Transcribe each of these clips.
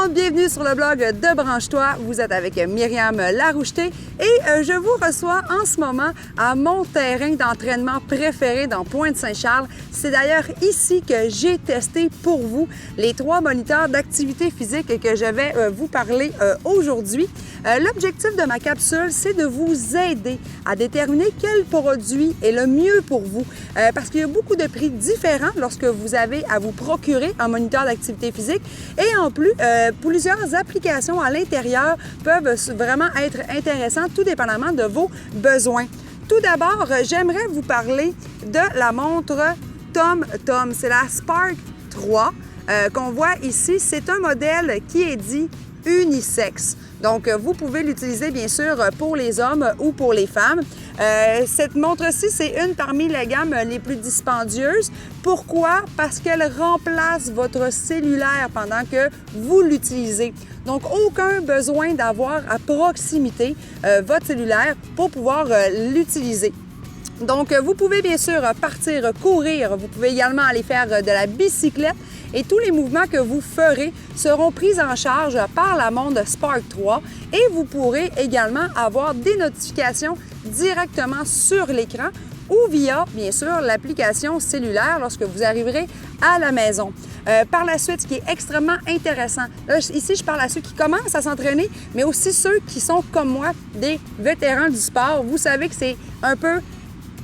monde, bienvenue sur le blog de Branche-toi. Vous êtes avec Myriam Laroucheté et je vous reçois en ce moment à mon terrain d'entraînement préféré dans Pointe-Saint-Charles. C'est d'ailleurs ici que j'ai testé pour vous les 3 moniteurs d'activité physique que je vais vous parler aujourd'hui. L'objectif de ma capsule, c'est de vous aider à déterminer quel produit est le mieux pour vous. Parce qu'il y a beaucoup de prix différents lorsque vous avez à vous procurer un moniteur d'activité physique. Et en plus, plusieurs applications à l'intérieur peuvent vraiment être intéressantes, tout dépendamment de vos besoins. Tout d'abord, j'aimerais vous parler de la montre TomTom. C'est la Spark 3 qu'on voit ici. C'est un modèle qui est dit unisexe. Donc, vous pouvez l'utiliser, bien sûr, pour les hommes ou pour les femmes. Cette montre-ci, c'est une parmi les gammes les plus dispendieuses. Pourquoi? Parce qu'elle remplace votre cellulaire pendant que vous l'utilisez. Donc, aucun besoin d'avoir à proximité votre cellulaire pour pouvoir l'utiliser. Donc, vous pouvez bien sûr partir courir, vous pouvez également aller faire de la bicyclette et tous les mouvements que vous ferez seront pris en charge par la montre Spark 3 et vous pourrez également avoir des notifications directement sur l'écran ou via, bien sûr, l'application cellulaire lorsque vous arriverez à la maison. Par la suite, ce qui est extrêmement intéressant, là, ici, je parle à ceux qui commencent à s'entraîner, mais aussi ceux qui sont, comme moi, des vétérans du sport. Vous savez que c'est un peu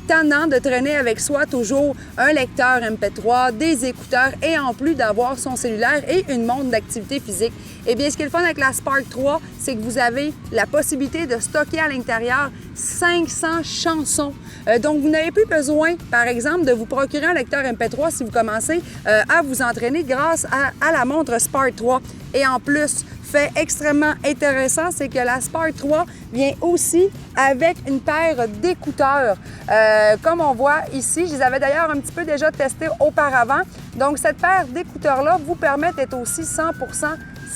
tannant de traîner avec soi toujours un lecteur MP3, des écouteurs et en plus d'avoir son cellulaire et une montre d'activité physique. Eh bien, ce qui est le fun avec la Spark 3, c'est que vous avez la possibilité de stocker à l'intérieur 500 chansons. Donc, vous n'avez plus besoin, par exemple, de vous procurer un lecteur MP3 si vous commencez à vous entraîner grâce à la montre Spark 3. Et en plus, fait extrêmement intéressant, c'est que la Spark 3 vient aussi avec une paire d'écouteurs. Comme on voit ici, je les avais d'ailleurs un petit peu déjà testés auparavant. Donc, cette paire d'écouteurs-là vous permet d'être aussi 100%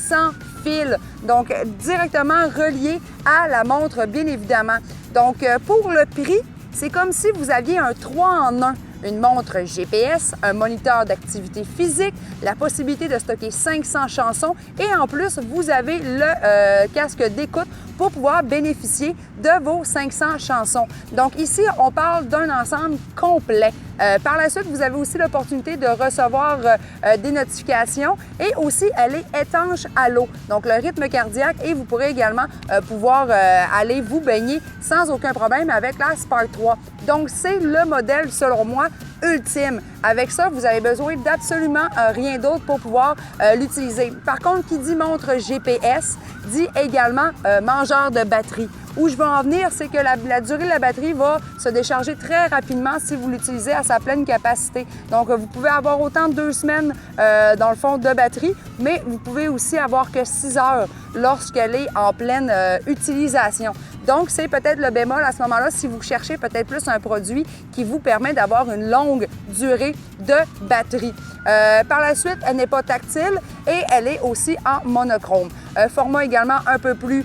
sans fil. Donc, directement relié à la montre, bien évidemment. Donc, pour le prix, c'est comme si vous aviez un 3 en 1. Une montre GPS, un moniteur d'activité physique, la possibilité de stocker 500 chansons et en plus, vous avez le casque d'écoute pour pouvoir bénéficier de vos 500 chansons. Donc ici, on parle d'un ensemble complet. Par la suite, vous avez aussi l'opportunité de recevoir des notifications et aussi, elle est étanche à l'eau, donc le rythme cardiaque et vous pourrez également pouvoir aller vous baigner sans aucun problème avec la Spark 3. Donc, c'est le modèle, selon moi, ultime. Avec ça, vous avez besoin d'absolument rien d'autre pour pouvoir l'utiliser. Par contre, qui dit montre GPS, dit également mangeur de batterie. Où je veux en venir, c'est que la durée de la batterie va se décharger très rapidement si vous l'utilisez à sa pleine capacité. Donc, vous pouvez avoir autant de 2 semaines, dans le fond, de batterie, mais vous pouvez aussi avoir que 6 heures lorsqu'elle est en pleine utilisation. Donc, c'est peut-être le bémol à ce moment-là si vous cherchez peut-être plus un produit qui vous permet d'avoir une longue durée de batterie. Par la suite, elle n'est pas tactile et elle est aussi en monochrome. Format également un peu plus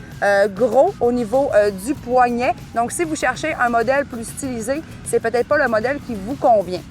gros au niveau du poignet. Donc, si vous cherchez un modèle plus stylisé, c'est peut-être pas le modèle qui vous convient.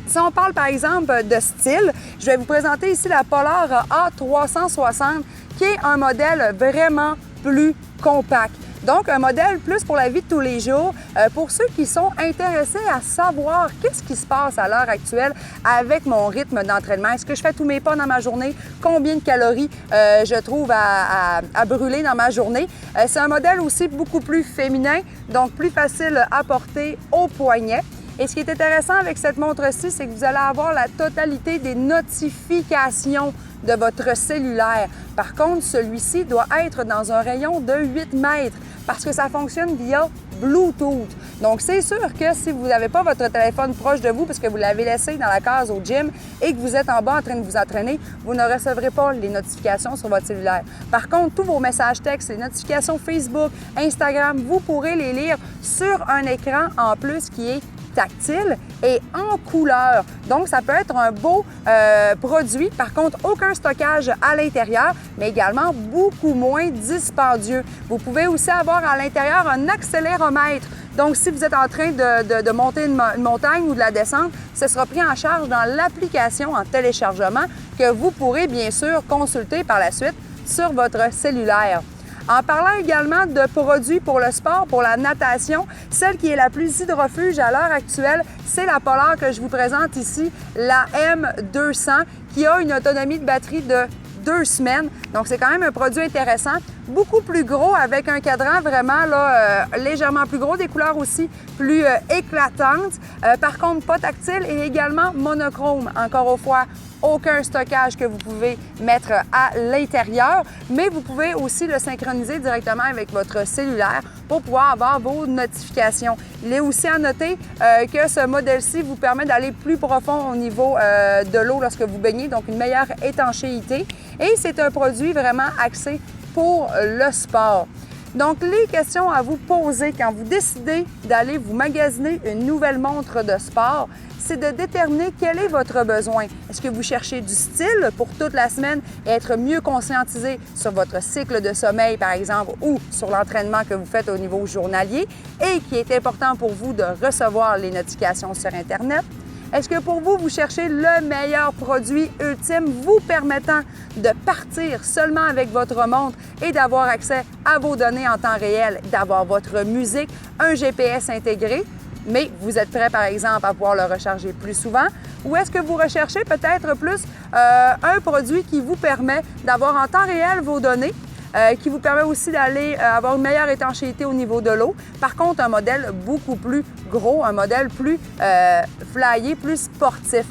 Si on parle par exemple de style, je vais vous présenter ici la Polar A360 qui est un modèle vraiment plus compact. Donc, un modèle plus pour la vie de tous les jours, pour ceux qui sont intéressés à savoir qu'est-ce qui se passe à l'heure actuelle avec mon rythme d'entraînement. Est-ce que je fais tous mes pas dans ma journée? Combien de calories je trouve à brûler dans ma journée? C'est un modèle aussi beaucoup plus féminin, donc plus facile à porter au poignet. Et ce qui est intéressant avec cette montre-ci, c'est que vous allez avoir la totalité des notifications de votre cellulaire. Par contre, celui-ci doit être dans un rayon de 8 mètres parce que ça fonctionne via Bluetooth. Donc, c'est sûr que si vous n'avez pas votre téléphone proche de vous parce que vous l'avez laissé dans la case au gym et que vous êtes en bas en train de vous entraîner, vous ne recevrez pas les notifications sur votre cellulaire. Par contre, tous vos messages textes, les notifications Facebook, Instagram, vous pourrez les lire sur un écran en plus qui est tactile et en couleur. Donc, ça peut être un beau produit. Par contre, aucun stockage à l'intérieur, mais également beaucoup moins dispendieux. Vous pouvez aussi avoir à l'intérieur un accéléromètre. Donc, si vous êtes en train de monter une montagne ou de la descendre, ce sera pris en charge dans l'application en téléchargement que vous pourrez bien sûr consulter par la suite sur votre cellulaire. En parlant également de produits pour le sport, pour la natation, celle qui est la plus hydrofuge à l'heure actuelle, c'est la Polar que je vous présente ici, la M200, qui a une autonomie de batterie de 2 semaines. Donc, c'est quand même un produit intéressant, beaucoup plus gros avec un cadran vraiment là, légèrement plus gros, des couleurs aussi plus éclatantes. Par contre, pas tactile et également monochrome. Encore une fois, aucun stockage que vous pouvez mettre à l'intérieur, mais vous pouvez aussi le synchroniser directement avec votre cellulaire pour pouvoir avoir vos notifications. Il est aussi à noter que ce modèle-ci vous permet d'aller plus profond au niveau de l'eau lorsque vous baignez, donc une meilleure étanchéité. Et c'est un produit vraiment axé pour le sport. Donc, les questions à vous poser quand vous décidez d'aller vous magasiner une nouvelle montre de sport, c'est de déterminer quel est votre besoin. Est-ce que vous cherchez du style pour toute la semaine et être mieux conscientisé sur votre cycle de sommeil, par exemple, ou sur l'entraînement que vous faites au niveau journalier et qui est important pour vous de recevoir les notifications sur Internet? Est-ce que pour vous, vous cherchez le meilleur produit ultime vous permettant de partir seulement avec votre montre et d'avoir accès à vos données en temps réel, d'avoir votre musique, un GPS intégré, mais vous êtes prêt, par exemple, à pouvoir le recharger plus souvent? Ou est-ce que vous recherchez peut-être plus un produit qui vous permet d'avoir en temps réel vos données, qui vous permet aussi d'aller avoir une meilleure étanchéité au niveau de l'eau. Par contre, un modèle beaucoup plus gros, un modèle plus flyé, plus sportif.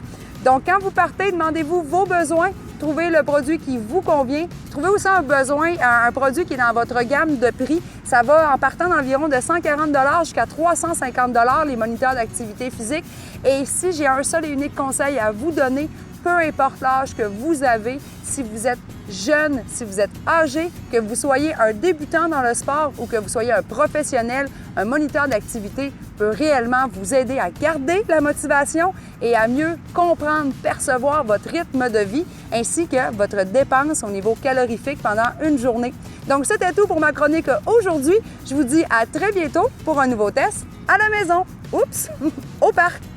Donc, quand vous partez, demandez-vous vos besoins, trouvez le produit qui vous convient. Trouvez aussi un produit qui est dans votre gamme de prix. Ça va en partant d'environ de 140 $ jusqu'à 350 $, les moniteurs d'activité physique. Et ici, j'ai un seul et unique conseil à vous donner. Peu importe l'âge que vous avez, si vous êtes jeune, si vous êtes âgé, que vous soyez un débutant dans le sport ou que vous soyez un professionnel, un moniteur d'activité peut réellement vous aider à garder la motivation et à mieux comprendre, percevoir votre rythme de vie ainsi que votre dépense au niveau calorifique pendant une journée. Donc, c'était tout pour ma chronique aujourd'hui. Je vous dis à très bientôt pour un nouveau test à la maison. Oups! Au parc!